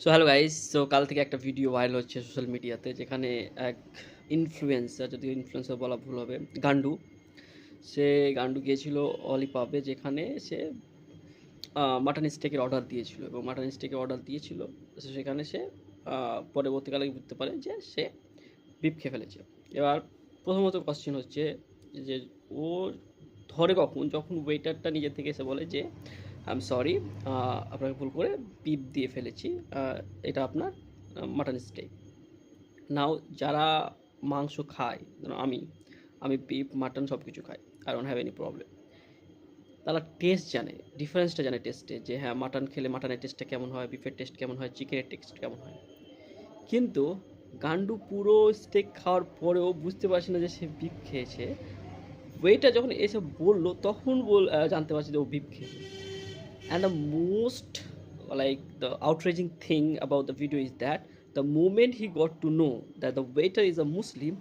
So hello guys, so কাল থেকে একটা ভিডিও ভাইরাল হচ্ছে সোশ্যাল মিডিয়াতে, যেখানে এক ইনফ্লুয়েন্সার, যদিও ইনফ্লুয়েন্সার বলা ভুল হবে, গান্ডু। গান্ডু গিয়েছিল অলি পাবে, যেখানে সে মাটন স্টেকের অর্ডার দিয়েছিল এবং মাটন স্টেকের অর্ডার দিয়েছিল। সেখানে সে পরবর্তীকালে বুঝতে পারে যে সে বিফ খেয়ে ফেলেছে। এবার প্রথমত কোশ্চেন হচ্ছে যে ও ধরে কখন, যখন ওয়েটারটা নিজে থেকে এসে বলে যে আই এম সরি, আপনাকে ভুল করে বিফ দিয়ে ফেলেছি, এটা আপনার মাটন স্টেক। নাও যারা মাংস খায়, ধরুন আমি বিফ মাটন সব কিছু খাই, I don't have any problem. তারা টেস্ট জানে, ডিফারেন্সটা জানে টেস্টে, যে হ্যাঁ মাটন খেলে মাটনের টেস্টটা কেমন হয়, বিফের টেস্ট কেমন হয়, চিকেনের টেস্ট কেমন হয়। কিন্তু গান্ডু পুরো স্টেক খাওয়ার পরেও বুঝতে পারছে না যে সে বিফ খেয়েছে। ওয়েটার যখন এসে বললো তখন জানতে পারছি যে ও বিফ খেয়েছে। And the most the outraging thing about the video is that the moment he got to know that the waiter is a Muslim,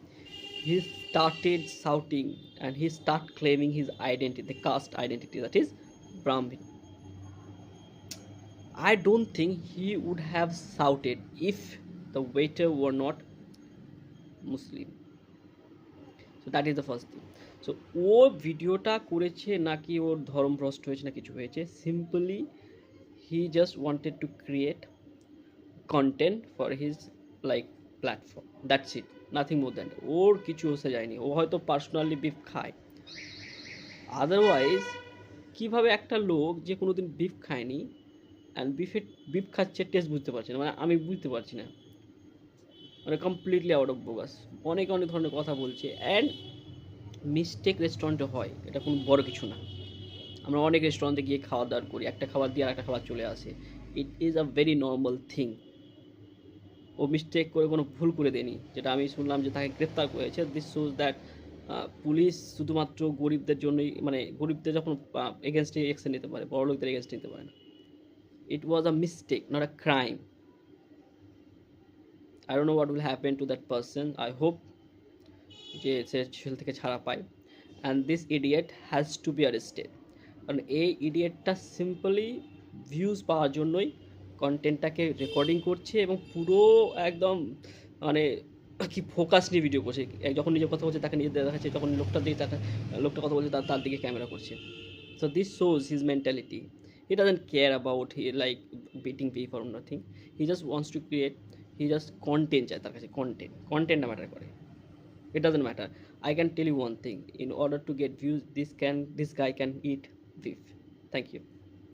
he started shouting and he started claiming his identity, the caste identity, that is Brahmin. I don't think he would have shouted if the waiter were not Muslim. So that is the first thing. So ও ভিডিওটা করেছে নাকি ওর ধর্ম ভ্রষ্ট হয়েছে না কিছু হয়েছে, simply he just wanted to create content for his like platform, that's it, nothing more than that. ওর কিছু হতে যায়নি, ও হয়তো পার্সোনালি বিফ খায়, আদারওয়াইজ কিভাবে একটা লোক যে কোনোদিন বিফ খায়নি অ্যান্ড বিফ খাচ্ছে টেস্ট বুঝতে পারছে না, মানে আমি বুঝতে পারছি না, মানে কমপ্লিটলি আউট অফ বোগাস। অনেক অনেক ধরনের কথা বলছে অ্যান্ড মিস্টেক রেস্টুরেন্টে হয়, এটা কোনো বড় কিছু না। আমরা অনেক রেস্টুরেন্টে গিয়ে খাওয়া দাওয়া করি, একটা খাবার দিয়ে আর একটা খাবার চলে আসে, it is a very normal thing. ও মিস্টেক করে কোনো ভুল করে দেয়নি, যেটা আমি শুনলাম যে তাকে গ্রেপ্তার করেছে। দিস শোজ দ্যাট পুলিশ শুধুমাত্র গরিবদের জন্যই, মানে গরিবদের যখন এগেনস্টে অ্যাকশন নিতে পারে, বড়লোকদের এগেনস্টে নিতে পারে না। It was a mistake, not a crime. I don't know what will happen to that person. I hope যে সে জেল থেকে ছাড়া পায় and this idiot has to be arrested. কারণ এই ইডিয়েটটা সিম্পলি ভিউজ পাওয়ার জন্যই কন্টেন্টটাকে রেকর্ডিং করছে এবং পুরো একদম মানে কি ফোকাস নিয়ে ভিডিও করছে। যখন নিজের কথা বলছে তাকে নিজে দেখাচ্ছে, তখন লোকটা কথা বলছে তার দিকে ক্যামেরা করছে। So this shows his mentality. He doesn't care about like beating P for nothing. He just wants to create, he just content চায়, তার কাছে কন্টেন্টটা ম্যাটার করে। It doesn't matter. I can tell you one thing, in order to get views, this guy can eat beef. Thank you.